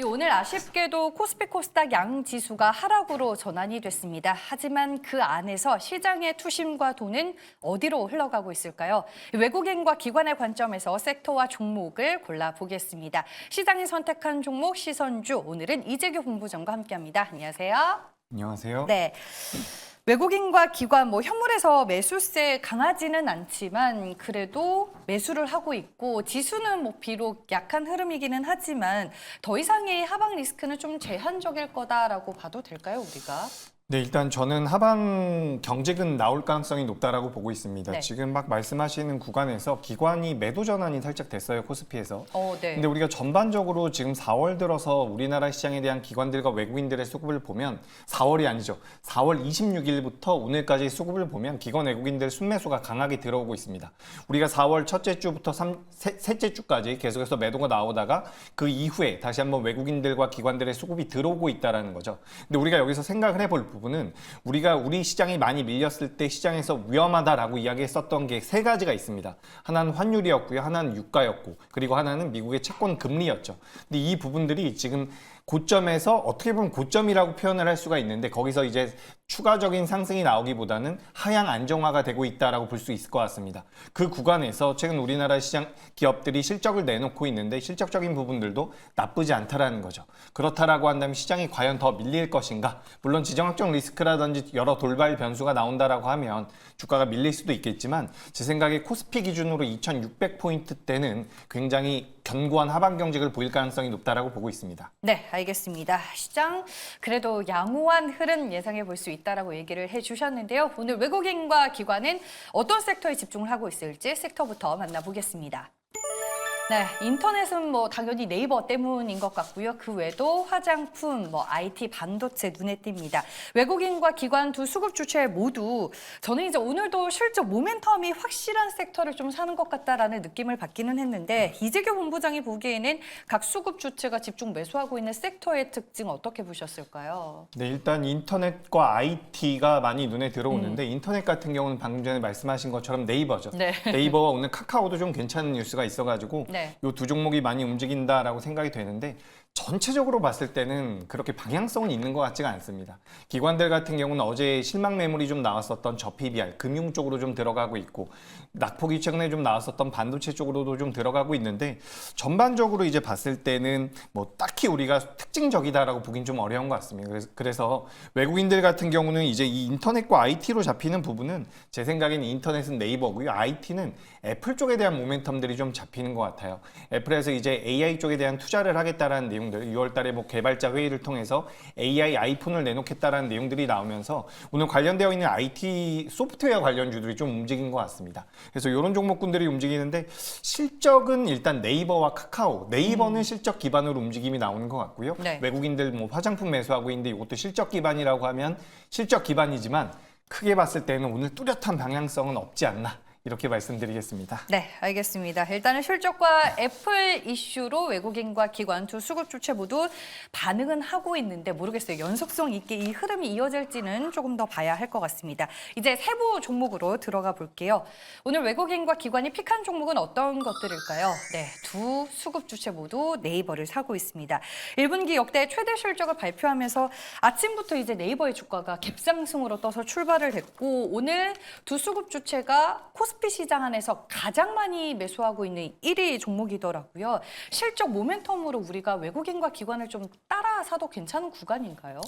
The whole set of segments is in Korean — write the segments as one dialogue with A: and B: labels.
A: 오늘 아쉽게도 코스피 코스닥 양지수가 하락으로 전환이 됐습니다. 하지만 그 안에서 시장의 투심과 돈은 어디로 흘러가고 있을까요? 외국인과 기관의 관점에서 섹터와 종목을 골라보겠습니다. 시장이 선택한 종목 시선주, 오늘은 이재규 본부장과 함께합니다. 안녕하세요.
B: 안녕하세요.
A: 네. 외국인과 기관, 현물에서 매수세 강하지는 않지만 그래도 매수를 하고 있고 지수는 비록 약한 흐름이기는 하지만 더 이상의 하방 리스크는 좀 제한적일 거다라고 봐도 될까요, 우리가?
B: 네, 일단 저는 하방 경직은 나올 가능성이 높다라고 보고 있습니다.
A: 네.
B: 지금 막 말씀하시는 구간에서 기관이 매도 전환이 살짝 됐어요, 코스피에서.
A: 네.
B: 근데 우리가 전반적으로 지금 4월 들어서 우리나라 시장에 대한 기관들과 외국인들의 수급을 보면 4월이 아니죠. 4월 26일부터 오늘까지 수급을 보면 기관 외국인들 순매수가 강하게 들어오고 있습니다. 우리가 4월 첫째 주부터 셋째 주까지 계속해서 매도가 나오다가 그 이후에 다시 한번 외국인들과 기관들의 수급이 들어오고 있다는 거죠. 근데 우리가 여기서 생각을 해볼 부분은 우리가 우리 시장이 많이 밀렸을 때 시장에서 위험하다라고 이야기했었던 게 세 가지가 있습니다. 하나는 환율이었고요. 하나는 유가였고 그리고 하나는 미국의 채권 금리였죠. 근데 이 부분들이 지금 고점에서 어떻게 보면 고점이라고 표현을 할 수가 있는데 거기서 이제 추가적인 상승이 나오기보다는 하향 안정화가 되고 있다라고 볼 수 있을 것 같습니다. 그 구간에서 최근 우리나라 시장 기업들이 실적을 내놓고 있는데 실적적인 부분들도 나쁘지 않다라는 거죠. 그렇다라고 한다면 시장이 과연 더 밀릴 것인가? 물론 지정학적 리스크라든지 여러 돌발 변수가 나온다라고 하면 주가가 밀릴 수도 있겠지만 제 생각에 코스피 기준으로 2600포인트대는 굉장히 견고한 하방 경직을 보일 가능성이 높다라고 보고 있습니다.
A: 네, 알겠습니다. 시장 그래도 양호한 흐름 예상해 볼 수 있다라고 얘기를 해주셨는데요. 오늘 외국인과 기관은 어떤 섹터에 집중을 하고 있을지 섹터부터 만나보겠습니다. 네, 인터넷은 당연히 네이버 때문인 것 같고요. 그 외에도 화장품, IT, 반도체 눈에 띕니다. 외국인과 기관 두 수급 주체 모두 저는 이제 오늘도 실적 모멘텀이 확실한 섹터를 좀 사는 것 같다라는 느낌을 받기는 했는데 이재규 본부장이 보기에는 각 수급 주체가 집중 매수하고 있는 섹터의 특징 어떻게 보셨을까요?
B: 네, 일단 인터넷과 IT가 많이 눈에 들어오는데 인터넷 같은 경우는 방금 전에 말씀하신 것처럼 네이버죠.
A: 네.
B: 네이버와 오늘 카카오도 좀 괜찮은 뉴스가 있어가지고
A: 네.
B: 이 두 종목이 많이 움직인다라고 생각이 되는데 전체적으로 봤을 때는 그렇게 방향성은 있는 것 같지가 않습니다. 기관들 같은 경우는 어제 실망 매물이 좀 나왔었던 저 PBR, 금융 쪽으로 좀 들어가고 있고 낙폭이 최근에 좀 나왔었던 반도체 쪽으로도 좀 들어가고 있는데 전반적으로 이제 봤을 때는 딱히 우리가 특징적이다라고 보긴 좀 어려운 것 같습니다. 그래서 외국인들 같은 경우는 이제 이 인터넷과 IT로 잡히는 부분은 제 생각에는 인터넷은 네이버고요. IT는 애플 쪽에 대한 모멘텀들이 좀 잡히는 것 같아요. 애플에서 이제 AI 쪽에 대한 투자를 하겠다라는 내용들 6월 달에 개발자 회의를 통해서 AI 아이폰을 내놓겠다라는 내용들이 나오면서 오늘 관련되어 있는 IT 소프트웨어 관련주들이 좀 움직인 것 같습니다. 그래서 이런 종목군들이 움직이는데 실적은 일단 네이버와 카카오, 네이버는 실적 기반으로 움직임이 나오는 것 같고요.
A: 네.
B: 외국인들 화장품 매수하고 있는데 이것도 실적 기반이라고 하면 실적 기반이지만 크게 봤을 때는 오늘 뚜렷한 방향성은 없지 않나. 이렇게 말씀드리겠습니다.
A: 네, 알겠습니다. 일단은 실적과 애플 이슈로 외국인과 기관 두 수급 주체 모두 반응은 하고 있는데 모르겠어요. 연속성 있게 이 흐름이 이어질지는 조금 더 봐야 할 것 같습니다. 이제 세부 종목으로 들어가 볼게요. 오늘 외국인과 기관이 픽한 종목은 어떤 것들일까요? 네, 두 수급 주체 모두 네이버를 사고 있습니다. 1분기 역대 최대 실적을 발표하면서 아침부터 이제 네이버의 주가가 갭상승으로 떠서 출발을 했고 오늘 두 수급 주체가 코스피 시장 안에서 가장 많이 매수하고 있는 1위 종목이더라고요. 실적 모멘텀으로 우리가 외국인과 기관을 좀 따라 사도 괜찮은 구간인가요?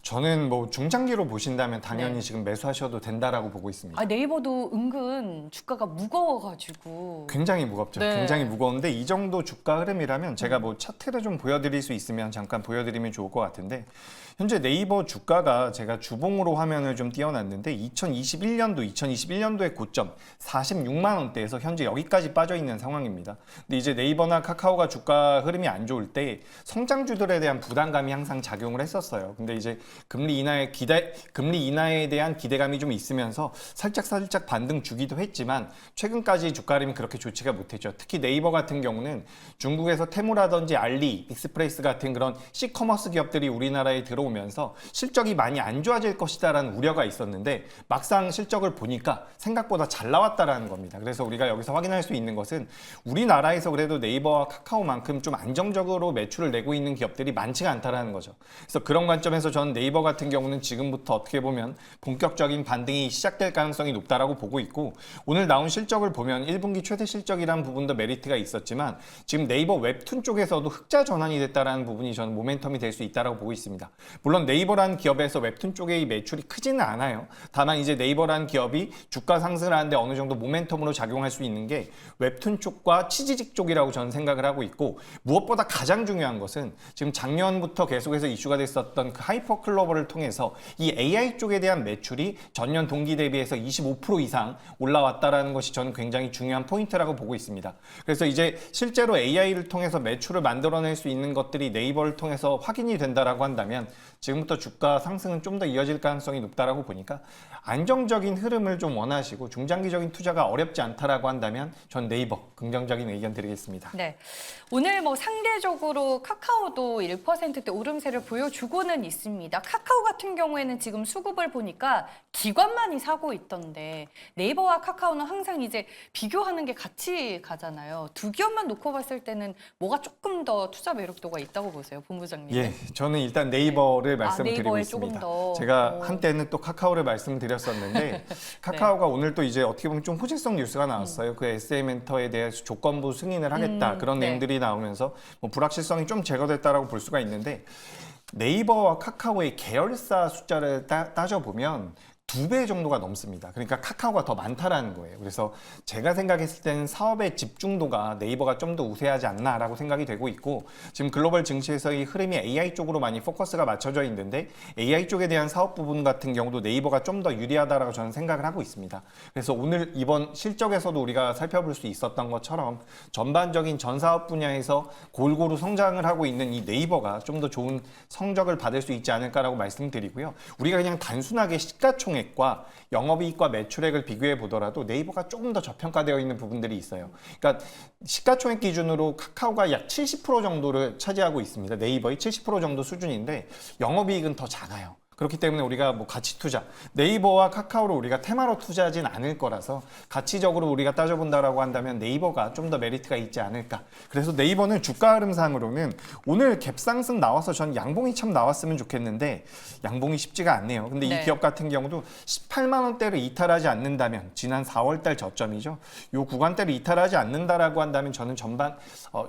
B: 저는 중장기로 보신다면 당연히
A: 네.
B: 지금 매수하셔도 된다라고 보고 있습니다.
A: 네이버도 은근 주가가 무거워가지고.
B: 굉장히 무겁죠.
A: 네.
B: 굉장히 무거운데 이 정도 주가 흐름이라면 제가 차트를 좀 보여드릴 수 있으면 잠깐 보여드리면 좋을 것 같은데 현재 네이버 주가가 제가 주봉으로 화면을 좀 띄워놨는데 2021년도의 고점 46만 원대에서 현재 여기까지 빠져 있는 상황입니다. 근데 이제 네이버나 카카오가 주가 흐름이 안 좋을 때 성장주들에 대한 부담감이 항상 작용을 했었어요. 근데 이제 금리 인하에 대한 기대감이 좀 있으면서 살짝 반등 주기도 했지만 최근까지 주가 흐름이 그렇게 좋지가 못했죠. 특히 네이버 같은 경우는 중국에서 테무라든지 알리, 익스프레스 같은 그런 시커머스 기업들이 우리나라에 들어오면서 실적이 많이 안 좋아질 것이다라는 우려가 있었는데 막상 실적을 보니까 생각보다 잘 나왔다라는 겁니다. 그래서 우리가 여기서 확인할 수 있는 것은 우리나라에서 그래도 네이버와 카카오만큼 좀 안정적으로 매출을 내고 있는 기업들이 많지가 않다라는 거죠. 그래서 그런 관점에서 저는 네이버 같은 경우는 지금부터 어떻게 보면 본격적인 반등이 시작될 가능성이 높다라고 보고 있고, 오늘 나온 실적을 보면 1분기 최대 실적이라는 부분도 메리트가 있었지만 지금 네이버 웹툰 쪽에서도 흑자 전환이 됐다라는 부분이 저는 모멘텀이 될 수 있다라고 보고 있습니다. 물론 네이버라는 기업에서 웹툰 쪽의 매출이 크지는 않아요. 다만 이제 네이버라는 기업이 주가 상승을 하는데 어느 정도 모멘텀으로 작용할 수 있는 게 웹툰 쪽과 치지직 쪽이라고 저는 생각을 하고 있고, 무엇보다 가장 중요한 것은 지금 작년부터 계속해서 이슈가 됐었던 그 하이퍼 클로버를 통해서 이 AI 쪽에 대한 매출이 전년 동기 대비해서 25% 이상 올라왔다라는 것이 저는 굉장히 중요한 포인트라고 보고 있습니다. 그래서 이제 실제로 AI를 통해서 매출을 만들어낼 수 있는 것들이 네이버를 통해서 확인이 된다라고 한다면 지금부터 주가 상승은 좀 더 이어질 가능성이 높다라고 보니까 안정적인 흐름을 좀 원하시고 중장기적인 투자가 어렵지 않다라고 한다면 전 네이버 긍정적인 의견 드리겠습니다.
A: 네, 오늘 뭐 상대적으로 카카오도 1%대 오름세를 보여주고는 있습니다. 카카오 같은 경우에는 지금 수급을 보니까 기관만이 사고 있던데 네이버와 카카오는 항상 이제 비교하는 게 같이 가잖아요. 두 기업만 놓고 봤을 때는 뭐가 조금 더 투자 매력도가 있다고 보세요, 본부장님?
B: 예, 저는 일단 네이버를 말씀드리고
A: 네이버에
B: 있습니다.
A: 조금 더.
B: 제가 한때는 또 카카오를 말씀드렸었는데 카카오가 오늘 또 이제 어떻게 보면 좀 호재성 뉴스가 나왔어요. 그 SM엔터에 대해서 조건부 승인을 하겠다 그런
A: 네.
B: 내용들이 나오면서 뭐 불확실성이 좀 제거됐다라고 볼 수가 있는데, 네이버와 카카오의 계열사 숫자를 따져보면 2배 정도가 넘습니다. 그러니까 카카오가 더 많다라는 거예요. 그래서 제가 생각했을 때는 사업의 집중도가 네이버가 좀 더 우세하지 않나라고 생각이 되고 있고, 지금 글로벌 증시에서의 흐름이 AI 쪽으로 많이 포커스가 맞춰져 있는데 AI 쪽에 대한 사업 부분 같은 경우도 네이버가 좀 더 유리하다라고 저는 생각을 하고 있습니다. 그래서 오늘 이번 실적에서도 우리가 살펴볼 수 있었던 것처럼 전반적인 전 사업 분야에서 골고루 성장을 하고 있는 이 네이버가 좀 더 좋은 성적을 받을 수 있지 않을까라고 말씀드리고요. 우리가 그냥 단순하게 시가총액과 영업이익과 매출액을 비교해 보더라도 네이버가 조금 더 저평가되어 있는 부분들이 있어요. 그러니까 시가총액 기준으로 카카오가 약 70% 정도를 차지하고 있습니다. 네이버의 70% 정도 수준인데 영업이익은 더 작아요. 그렇기 때문에 우리가 뭐 가치 투자, 네이버와 카카오를 우리가 테마로 투자하진 않을 거라서 가치적으로 우리가 따져본다라고 한다면 네이버가 좀 더 메리트가 있지 않을까. 그래서 네이버는 주가 흐름상으로는 오늘 갭상승 나와서 전 양봉이 참 나왔으면 좋겠는데 양봉이 쉽지가 않네요. 근데 이 기업 같은 경우도 18만 원대를 이탈하지 않는다면, 지난 4월 달 저점이죠. 요 구간대를 이탈하지 않는다라고 한다면 저는 전반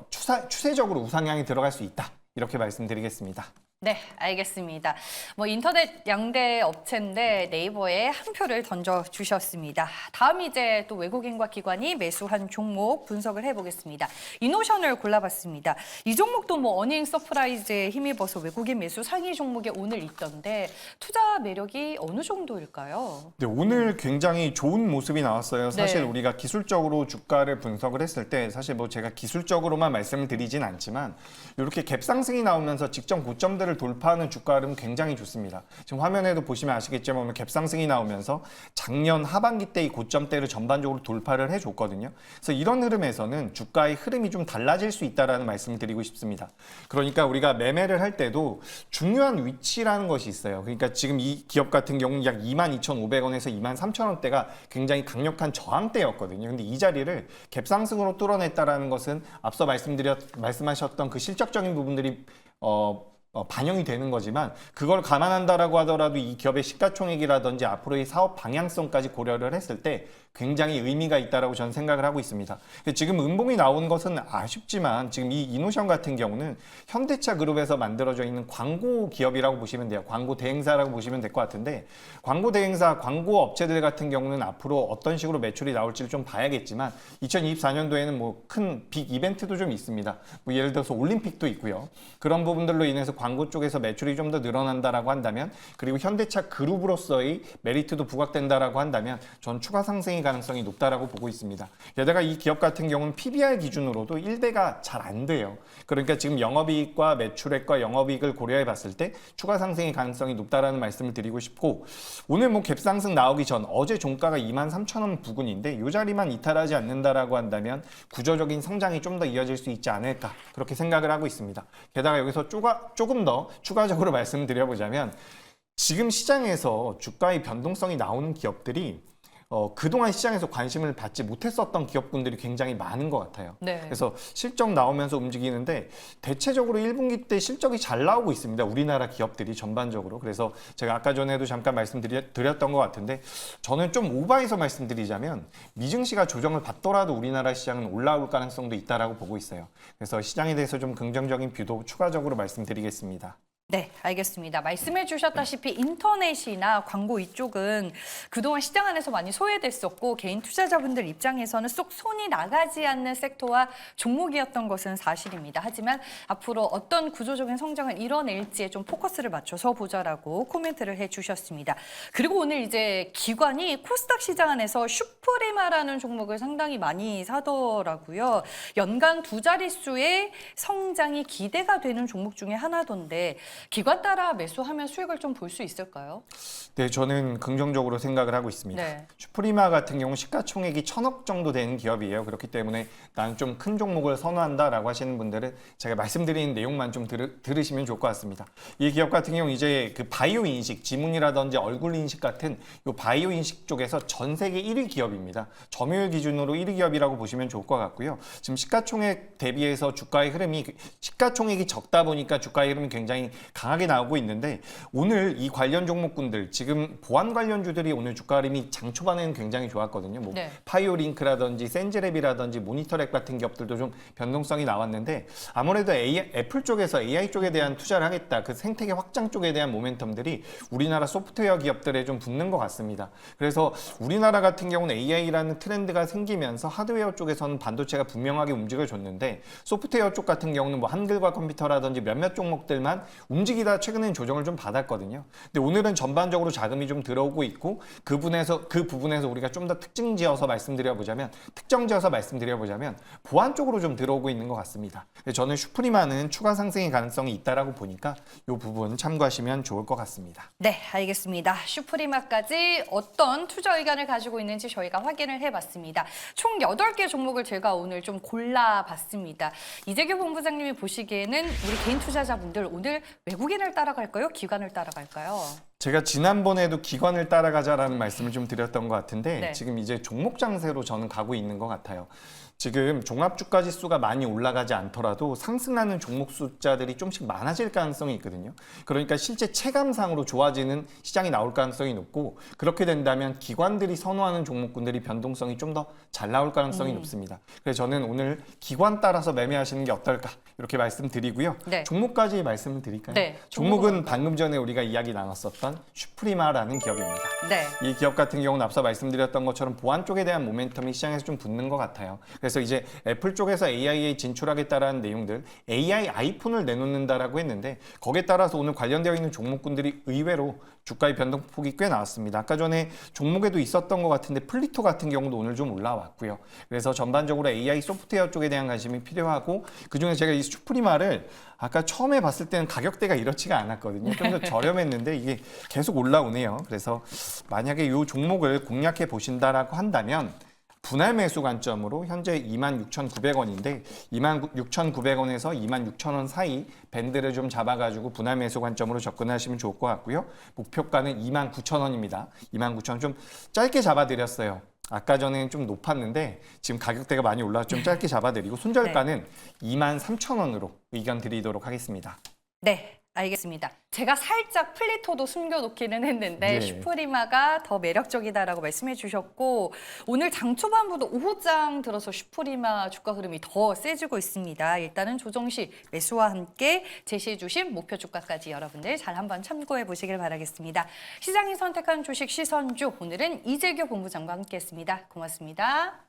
B: 추세적으로 우상향이 들어갈 수 있다. 이렇게 말씀드리겠습니다.
A: 네, 알겠습니다. 뭐 인터넷 양대 업체인데 네이버에 한 표를 던져 주셨습니다. 다음 이제 또 외국인과 기관이 매수한 종목 분석을 해보겠습니다. 이노션을 골라봤습니다. 이 종목도 뭐 어닝 서프라이즈에 힘입어서 외국인 매수 상위 종목에 오늘 있던데 투자 매력이 어느 정도일까요?
B: 네, 오늘 굉장히 좋은 모습이 나왔어요. 사실
A: 네.
B: 우리가 기술적으로 주가를 분석을 했을 때 사실 뭐 제가 기술적으로만 말씀을 드리진 않지만 이렇게 갭상승이 나오면서 직전 고점들을 돌파하는 주가 흐름 굉장히 좋습니다. 지금 화면에도 보시면 아시겠지만 오늘 갭상승이 나오면서 작년 하반기 때 이 고점대를 전반적으로 돌파를 해줬거든요. 그래서 이런 흐름에서는 주가의 흐름이 좀 달라질 수 있다는 말씀을 드리고 싶습니다. 그러니까 우리가 매매를 할 때도 중요한 위치라는 것이 있어요. 그러니까 지금 이 기업 같은 경우는 약 22,500원에서 23,000원대가 굉장히 강력한 저항대였거든요. 근데 이 자리를 갭상승으로 뚫어냈다라는 것은 앞서 말씀하셨던 그 실적적인 부분들이 반영이 되는 거지만, 그걸 감안한다라고 하더라도 이 기업의 시가총액이라든지 앞으로의 사업 방향성까지 고려를 했을 때 굉장히 의미가 있다라고 저는 생각을 하고 있습니다. 지금 음봉이 나온 것은 아쉽지만 지금 이 이노션 같은 경우는 현대차 그룹에서 만들어져 있는 광고 기업이라고 보시면 돼요. 광고 대행사라고 보시면 될 것 같은데, 광고 대행사, 광고 업체들 같은 경우는 앞으로 어떤 식으로 매출이 나올지를 좀 봐야겠지만 2024년도에는 뭐 큰 빅 이벤트도 좀 있습니다. 뭐 예를 들어서 올림픽도 있고요. 그런 부분들로 인해서 광고 쪽에서 매출이 좀 더 늘어난다라고 한다면 그리고 현대차 그룹으로서의 메리트도 부각된다라고 한다면 전 추가 상승의 가능성이 높다라고 보고 있습니다. 게다가 이 기업 같은 경우는 PBR 기준으로도 1배가 잘 안 돼요. 그러니까 지금 영업이익과 매출액과 영업이익을 고려해 봤을 때 추가 상승의 가능성이 높다라는 말씀을 드리고 싶고 오늘 뭐 갭상승 나오기 전 어제 종가가 23,000원 부근인데 이 자리만 이탈하지 않는다라고 한다면 구조적인 성장이 좀 더 이어질 수 있지 않을까 그렇게 생각을 하고 있습니다. 게다가 여기서 조금 더 추가적으로 말씀드려보자면 지금 시장에서 주가의 변동성이 나오는 기업들이 그동안 시장에서 관심을 받지 못했었던 기업군들이 굉장히 많은 것 같아요.
A: 네.
B: 그래서 실적 나오면서 움직이는데 대체적으로 1분기 때 실적이 잘 나오고 있습니다. 우리나라 기업들이 전반적으로. 그래서 제가 아까 전에도 잠깐 말씀드렸던 것 같은데 저는 좀 오버해서 말씀드리자면 미증시가 조정을 받더라도 우리나라 시장은 올라올 가능성도 있다라고 보고 있어요. 그래서 시장에 대해서 좀 긍정적인 뷰도 추가적으로 말씀드리겠습니다.
A: 네, 알겠습니다. 말씀해 주셨다시피 인터넷이나 광고 이쪽은 그동안 시장 안에서 많이 소외됐었고 개인 투자자분들 입장에서는 쏙 손이 나가지 않는 섹터와 종목이었던 것은 사실입니다. 하지만 앞으로 어떤 구조적인 성장을 이뤄낼지에 좀 포커스를 맞춰서 보자라고 코멘트를 해주셨습니다. 그리고 오늘 이제 기관이 코스닥 시장 안에서 슈프리마라는 종목을 상당히 많이 사더라고요. 연간 두 자릿수의 성장이 기대가 되는 종목 중에 하나던데 기관 따라 매수하면 수익을 좀 볼 수 있을까요?
B: 네, 저는 긍정적으로 생각을 하고 있습니다.
A: 네.
B: 슈프리마 같은 경우 시가총액이 1,000억 정도 되는 기업이에요. 그렇기 때문에 나는 좀 큰 종목을 선호한다라고 하시는 분들은 제가 말씀드리는 내용만 좀 들으시면 좋을 것 같습니다. 이 기업 같은 경우 이제 그 바이오 인식, 지문이라든지 얼굴 인식 같은 이 바이오 인식 쪽에서 전 세계 1위 기업입니다. 점유율 기준으로 1위 기업이라고 보시면 좋을 것 같고요. 지금 시가총액 대비해서 주가의 흐름이 시가총액이 적다 보니까 주가의 흐름이 굉장히 강하게 나오고 있는데 오늘 이 관련 종목군들 지금 보안 관련주들이 오늘 주가 흐름이 장 초반에는 굉장히 좋았거든요. 뭐
A: 네.
B: 파이오링크라든지 센즈랩이라든지 모니터랩 같은 기업들도 좀 변동성이 나왔는데 아무래도 애플 쪽에서 AI 쪽에 대한 투자를 하겠다. 그 생태계 확장 쪽에 대한 모멘텀들이 우리나라 소프트웨어 기업들에 좀 붙는 것 같습니다. 그래서 우리나라 같은 경우는 AI라는 트렌드가 생기면서 하드웨어 쪽에서는 반도체가 분명하게 움직여줬는데 소프트웨어 쪽 같은 경우는 뭐 한글과 컴퓨터라든지 몇몇 종목들만 움직이다 최근에는 조정을 좀 받았거든요. 근데 오늘은 전반적으로 자금이 좀 들어오고 있고 그 부분에서 우리가 좀 더 특정지어서 말씀드려보자면 보안 쪽으로 좀 들어오고 있는 것 같습니다. 저는 슈프리마는 추가 상승의 가능성이 있다라고 보니까 이 부분 참고하시면 좋을 것 같습니다.
A: 네, 알겠습니다. 슈프리마까지 어떤 투자 의견을 가지고 있는지 저희가 확인을 해봤습니다. 총 8개 종목을 제가 오늘 좀 골라봤습니다. 이재규 본부장님이 보시기에는 우리 개인 투자자분들 오늘 외국인을 따라갈까요? 기관을 따라갈까요?
B: 제가 지난번에도 기관을 따라가자라는 말씀을 좀 드렸던 것 같은데
A: 네.
B: 지금 이제 종목 장세로 저는 가고 있는 것 같아요. 지금 종합주가 지수가 많이 올라가지 않더라도 상승하는 종목 숫자들이 좀씩 많아질 가능성이 있거든요. 그러니까 실제 체감상으로 좋아지는 시장이 나올 가능성이 높고 그렇게 된다면 기관들이 선호하는 종목군들이 변동성이 좀 더 잘 나올 가능성이 높습니다. 그래서 저는 오늘 기관 따라서 매매하시는 게 어떨까 이렇게 말씀드리고요.
A: 네.
B: 종목까지 말씀을 드릴까요?
A: 네,
B: 종목은 방금 전에 우리가 이야기 나눴었던 슈프리마라는 기업입니다.
A: 네.
B: 이 기업 같은 경우는 앞서 말씀드렸던 것처럼 보안 쪽에 대한 모멘텀이 시장에서 좀 붙는 것 같아요. 그래서 이제 애플 쪽에서 AI에 진출하겠다라는 내용들, AI 아이폰을 내놓는다라고 했는데 거기에 따라서 오늘 관련되어 있는 종목군들이 의외로 주가의 변동폭이 꽤 나왔습니다. 아까 전에 종목에도 있었던 것 같은데 플리토 같은 경우도 오늘 좀 올라왔고요. 그래서 전반적으로 AI 소프트웨어 쪽에 대한 관심이 필요하고 그중에 제가 이 슈프리마를 아까 처음에 봤을 때는 가격대가 이렇지가 않았거든요. 좀 더 저렴했는데 이게 계속 올라오네요. 그래서 만약에 이 종목을 공략해 보신다라고 한다면 분할 매수 관점으로 현재 26,900원인데 26,900원에서 26,000원 사이 밴드를 좀 잡아가지고 분할 매수 관점으로 접근하시면 좋을 것 같고요. 목표가는 29,000원입니다. 29,000원 좀 짧게 잡아드렸어요. 아까 전에는 좀 높았는데 지금 가격대가 많이 올라서 좀 짧게 잡아드리고 손절가는 23,000원으로 의견 드리도록 하겠습니다.
A: 네, 알겠습니다. 제가 살짝 플리토도 숨겨놓기는 했는데
B: 네.
A: 슈프리마가 더 매력적이다라고 말씀해 주셨고 오늘 장 초반부터 오후장 들어서 슈프리마 주가 흐름이 더 세지고 있습니다. 일단은 조정 시 매수와 함께 제시해 주신 목표 주가까지 여러분들 잘 한번 참고해 보시길 바라겠습니다. 시장이 선택한 주식 시선주 오늘은 이재규 본부장과 함께했습니다. 고맙습니다.